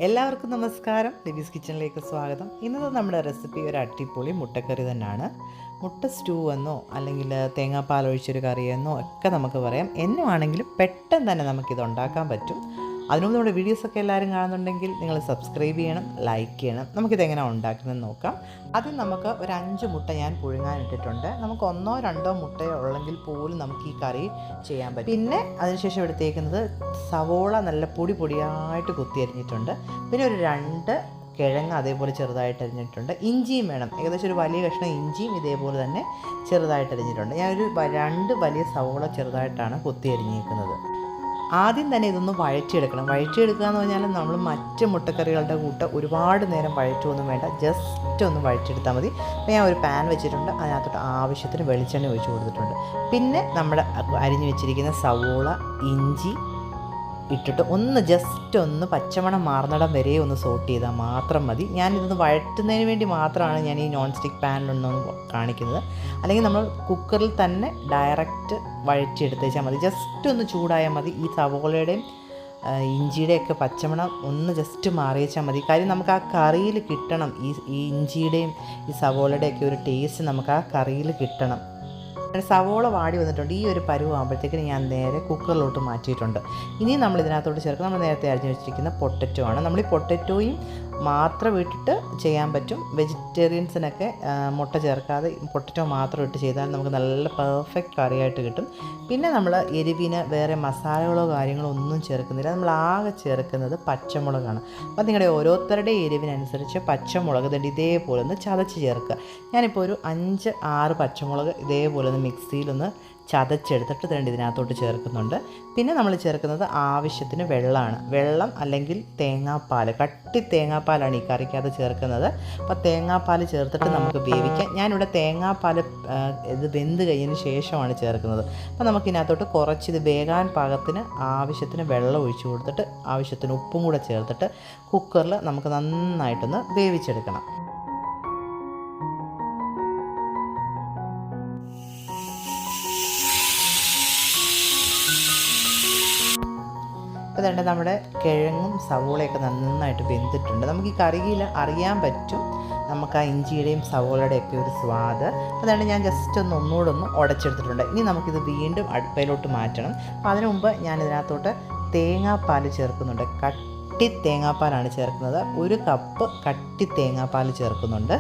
എല്ലാവർക്കും നമസ്കാരം. ലിബീസ് കിച്ചണിലേക്ക് സ്വാഗതം. ഇന്നത്തെ നമ്മുടെ റെസിപ്പി ഒരു അടിപൊളി മുട്ടക്കറി തന്നെയാണ്. മുട്ട സ്റ്റൂ എന്നോ അല്ലെങ്കിൽ തേങ്ങാപ്പാൽ ഒഴിച്ചൊരു കറിയെന്നോ ഒക്കെ നമുക്ക് പറയാം. എന്നുവാണെങ്കിലും പെട്ടെന്ന് തന്നെ നമുക്കിത് ഉണ്ടാക്കാൻ പറ്റും. അതിനുമുമ്പ് നമ്മുടെ വീഡിയോസൊക്കെ എല്ലാവരും കാണുന്നുണ്ടെങ്കിൽ നിങ്ങൾ സബ്സ്ക്രൈബ് ചെയ്യണം, ലൈക്ക് ചെയ്യണം. നമുക്കിതെങ്ങനെ ഉണ്ടാക്കുന്നതെന്ന് നോക്കാം. ആദ്യം നമുക്ക് ഒരു 5 മുട്ട ഞാൻ പുഴുങ്ങാനിട്ടിട്ടുണ്ട്. നമുക്ക് 1 or 2 മുട്ടയോ ഉള്ളെങ്കിൽ പോലും നമുക്ക് ഈ കറി ചെയ്യാൻ പറ്റും. പിന്നെ അതിനുശേഷം എടുത്തേക്കുന്നത് സവോള നല്ല പൊടിയായിട്ട് കുത്തി അരിഞ്ഞിട്ടുണ്ട്. പിന്നെ ഒരു 2 കിഴങ്ങ് അതേപോലെ ചെറുതായിട്ട് അരിഞ്ഞിട്ടുണ്ട്. ഇഞ്ചിയും വേണം, ഏകദേശം ഒരു വലിയ കഷ്ണം ഇഞ്ചിയും ഇതേപോലെ തന്നെ ചെറുതായിട്ട് അരിഞ്ഞിട്ടുണ്ട്. ഞാനൊരു 2 വലിയ സവോള ചെറുതായിട്ടാണ് കുത്തി അരിഞ്ഞിരിക്കുന്നത്. ആദ്യം തന്നെ ഇതൊന്ന് വഴറ്റിയെടുക്കണം. വഴറ്റിയെടുക്കുക എന്ന് പറഞ്ഞാൽ നമ്മൾ മറ്റ് മുട്ടക്കറികളുടെ കൂട്ട് ഒരുപാട് നേരം വഴറ്റുമൊന്നും വേണ്ട, ജസ്റ്റ് ഒന്ന് വഴറ്റിയെടുത്താൽ മതി. അപ്പോൾ ഞാൻ ഒരു പാൻ വെച്ചിട്ടുണ്ട്, അതിനകത്തോട്ട് ആവശ്യത്തിന് വെളിച്ചെണ്ണ ഒഴിച്ച് കൊടുത്തിട്ടുണ്ട്. പിന്നെ നമ്മുടെ അരിഞ്ഞു വെച്ചിരിക്കുന്ന സവോള ഇഞ്ചി ഇട്ടിട്ട് ജസ്റ്റ് ഒന്ന് പച്ചമണം മാറുന്നിടം വരെ ഒന്ന് സോട്ട് ചെയ്താൽ മാത്രം മതി. ഞാനിതൊന്ന് വഴറ്റുന്നതിന് വേണ്ടി മാത്രമാണ് ഞാൻ ഈ നോൺ സ്റ്റിക്ക് പാനിലൊന്ന് കാണിക്കുന്നത്. അല്ലെങ്കിൽ നമ്മൾ കുക്കറിൽ തന്നെ ഡയറക്റ്റ് വഴറ്റിയെടുത്തേച്ചാൽ മതി. ജസ്റ്റ് ഒന്ന് ചൂടായാൽ മതി. ഈ സവോളയുടെയും ഇഞ്ചിയുടെയൊക്കെ പച്ചമണം ഒന്ന് ജസ്റ്റ് മാറിയേച്ചാൽ മതി. കാര്യം നമുക്ക് ആ കറിയിൽ കിട്ടണം. ഈ ഇഞ്ചിയുടെയും ഈ സവോളയുടെയൊക്കെ ഒരു ടേസ്റ്റ് നമുക്ക് ആ കറിയിൽ കിട്ടണം. സവോള വാടി വന്നിട്ടുണ്ട്. ഈ ഒരു പരുവാകുമ്പോഴത്തേക്കിന് ഞാൻ നേരെ കുക്കറിലോട്ട് മാറ്റിയിട്ടുണ്ട്. ഇനി നമ്മൾ ഇതിനകത്തോട്ട് ചേർക്കുന്നത് നമ്മൾ നേരത്തെ അരിഞ്ഞു വെച്ചിരിക്കുന്ന പൊട്ടറ്റോ ആണ്. നമ്മൾ ഈ പൊട്ടറ്റോയും മാത്രം ഇട്ടിട്ട് ചെയ്യാൻ പറ്റും. വെജിറ്റേറിയൻസിനൊക്കെ മുട്ട ചേർക്കാതെ പൊട്ടറ്റോ മാത്രം ഇട്ട് ചെയ്താൽ നമുക്ക് നല്ല പെർഫെക്റ്റ് കറിയായിട്ട് കിട്ടും. പിന്നെ നമ്മൾ എരിവിന് വേറെ മസാലകളോ കാര്യങ്ങളോ ഒന്നും ചേർക്കുന്നില്ല. നമ്മൾ ആകെ ചേർക്കുന്നത് പച്ചമുളകാണ്. അപ്പോൾ നിങ്ങളുടെ ഓരോരുത്തരുടെ എരിവിനനുസരിച്ച് പച്ചമുളക് ഇതേപോലെ ഒന്ന് ചതച്ച് ചേർക്കുക. ഞാനിപ്പോൾ ഒരു 5-6 പച്ചമുളക് ഇതേപോലെ ഒന്ന് മിക്സിയിലൊന്ന് ചതച്ചെടുത്തിട്ട് ഇതിനകത്തോട്ട് ചേർക്കുന്നുണ്ട്. പിന്നെ നമ്മൾ ചേർക്കുന്നത് ആവശ്യത്തിന് വെള്ളമാണ്. വെള്ളം അല്ലെങ്കിൽ തേങ്ങാപ്പാൽ, കട്ടി തേങ്ങാപ്പാലാണ് ഈ കറിക്കകത്ത് ചേർക്കുന്നത്. അപ്പോൾ തേങ്ങാപ്പാൽ ചേർത്തിട്ട് നമുക്ക് വേവിക്കാം. ഞാനിവിടെ തേങ്ങാപ്പാൽ ഇത് വെന്ത് കഴിഞ്ഞതിന് ശേഷമാണ് ചേർക്കുന്നത്. അപ്പോൾ നമുക്കിതിനകത്തോട്ട് കുറച്ചിത് വേകാൻ പാകത്തിന് ആവശ്യത്തിന് വെള്ളം ഒഴിച്ച് കൊടുത്തിട്ട് ആവശ്യത്തിന് ഉപ്പും കൂടെ ചേർത്തിട്ട് കുക്കറിൽ നമുക്ക് നന്നായിട്ടൊന്ന് വേവിച്ചെടുക്കണം. അപ്പോൾ തന്നെ നമ്മുടെ കിഴങ്ങും സവോളയൊക്കെ നന്നായിട്ട് വെന്തിട്ടുണ്ട്. നമുക്ക് ഈ കറിയിൽ അറിയാൻ പറ്റും നമുക്ക് ആ ഇഞ്ചിയുടെയും സവോളയുടെയൊക്കെ ഒരു സ്വാദ്. അപ്പോൾ അതുകൊണ്ട് ഞാൻ ജസ്റ്റ് ഒന്നുകൂടെ ഉടച്ചെടുത്തിട്ടുണ്ട്. ഇനി നമുക്കിത് വീണ്ടും അടുപ്പയിലോട്ട് മാറ്റണം. അപ്പോൾ അതിനു മുമ്പ് ഞാൻ ഇതിനകത്തോട്ട് തേങ്ങാപ്പാൽ ചേർക്കുന്നുണ്ട്. കട്ടി തേങ്ങാപ്പാലാണ് ചേർക്കുന്നത്. 1 കപ്പ് കട്ടി തേങ്ങാപ്പാൽ ചേർക്കുന്നുണ്ട്.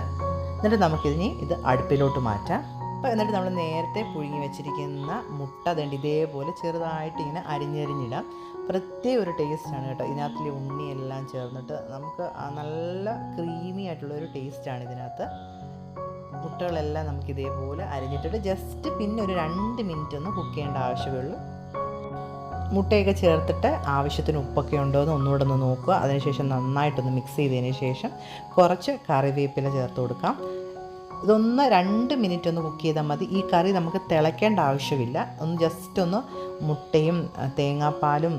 എന്നിട്ട് നമുക്കിതിനി ഇത് അടുപ്പിലോട്ട് മാറ്റാം. അപ്പോൾ എന്നിട്ട് നമ്മൾ നേരത്തെ പുഴുങ്ങി വെച്ചിരിക്കുന്ന മുട്ട ഇതേപോലെ ചെറുതായിട്ട് ഇങ്ങനെ അരിഞ്ഞിടാം. പ്രത്യേക ഒരു ടേസ്റ്റാണ് കേട്ടോ. ഇതിനകത്തിലെ ഉണ്ണിയെല്ലാം ചേർന്നിട്ട് നമുക്ക് നല്ല ക്രീമി ആയിട്ടുള്ളൊരു ടേസ്റ്റാണ് ഇതിനകത്ത്. മുട്ടകളെല്ലാം നമുക്ക് ഇതേപോലെ അരിഞ്ഞിട്ടിട്ട് ജസ്റ്റ് പിന്നെ ഒരു 2 മിനിറ്റ് ഒന്ന് കുക്ക് ചെയ്യേണ്ട ആവശ്യമേ ഉള്ളൂ. മുട്ടയൊക്കെ ചേർത്തിട്ട് ആവശ്യത്തിന് ഉപ്പൊക്കെ ഉണ്ടോ എന്ന് ഒന്നുകൂടെ ഒന്ന് നോക്കുക. അതിനുശേഷം നന്നായിട്ടൊന്ന് മിക്സ് ചെയ്തതിന് ശേഷം കുറച്ച് കറിവേപ്പില ചേർത്ത് കൊടുക്കാം. ഇതൊന്ന് 2 മിനിറ്റ് ഒന്ന് കുക്ക് ചെയ്താൽ മതി. ഈ കറി നമുക്ക് തിളയ്ക്കേണ്ട ആവശ്യമില്ല. ജസ്റ്റ് ഒന്ന് മുട്ടയും തേങ്ങാപ്പാലും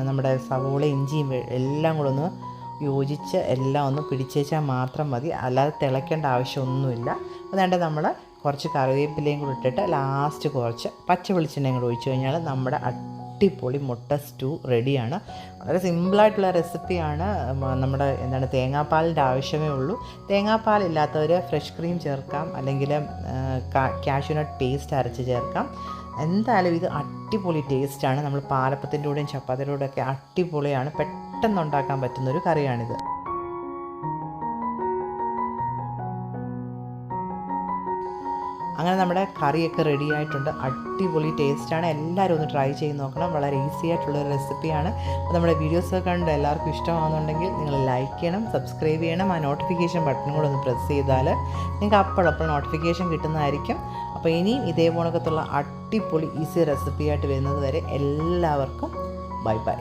നമ്മുടെ സവോള ഇഞ്ചിയും എല്ലാം കൂടെ ഒന്ന് യോജിച്ച് എല്ലാം ഒന്ന് പിടിച്ചേച്ചാൽ മാത്രം മതി. അല്ലാതെ തിളയ്ക്കേണ്ട ആവശ്യമൊന്നുമില്ല. അതുകൊണ്ട് നമ്മൾ കുറച്ച് കറിവേപ്പിലയും കൂടെ ഇട്ടിട്ട് ലാസ്റ്റ് കുറച്ച് പച്ച വെളിച്ചെണ്ണയും കൂടെ ഒഴിച്ച് കഴിഞ്ഞാൽ നമ്മുടെ അടിപൊളി മുട്ട സ്റ്റൂ റെഡിയാണ്. വളരെ സിമ്പിളായിട്ടുള്ള റെസിപ്പിയാണ്. നമ്മുടെ തേങ്ങാപ്പാലിൻ്റെ ആവശ്യമേ ഉള്ളൂ. തേങ്ങാപ്പാലില്ലാത്തവർ ഫ്രഷ് ക്രീം ചേർക്കാം, അല്ലെങ്കിൽ കാഷ്യൂനട്ട് പേസ്റ്റ് അരച്ച് ചേർക്കാം. എന്തായാലും ഇത് അടിപൊളി ടേസ്റ്റാണ്. നമ്മൾ പാലപ്പത്തിൻ്റെ കൂടെയും ചപ്പാത്തിയുടെ കൂടെയൊക്കെ അടിപൊളിയാണ്. പെട്ടെന്ന് ഉണ്ടാക്കാൻ പറ്റുന്നൊരു കറിയാണിത്. അങ്ങനെ നമ്മുടെ കറിയൊക്കെ റെഡി ആയിട്ടുണ്ട്. അടിപൊളി ടേസ്റ്റാണ്. എല്ലാവരും ഒന്ന് ട്രൈ ചെയ്ത് നോക്കണം. വളരെ ഈസി ആയിട്ടുള്ളൊരു റെസിപ്പിയാണ്. അപ്പോൾ നമ്മുടെ വീഡിയോസൊക്കെ കണ്ട് എല്ലാവർക്കും ഇഷ്ടമാണെന്നുണ്ടെങ്കിൽ നിങ്ങൾ ലൈക്ക് ചെയ്യണം, സബ്സ്ക്രൈബ് ചെയ്യണം. ആ നോട്ടിഫിക്കേഷൻ ബട്ടൺ കൂടെ ഒന്ന് പ്രസ് ചെയ്താൽ നിങ്ങൾക്ക് അപ്പോൾ നോട്ടിഫിക്കേഷൻ കിട്ടുന്നതായിരിക്കും. അപ്പോൾ ഇനിയും ഇതേപോലത്തുള്ള അടിപൊളി ഈസി റെസിപ്പിയായിട്ട് വരുന്നത് വരെ എല്ലാവർക്കും ബൈ ബൈ.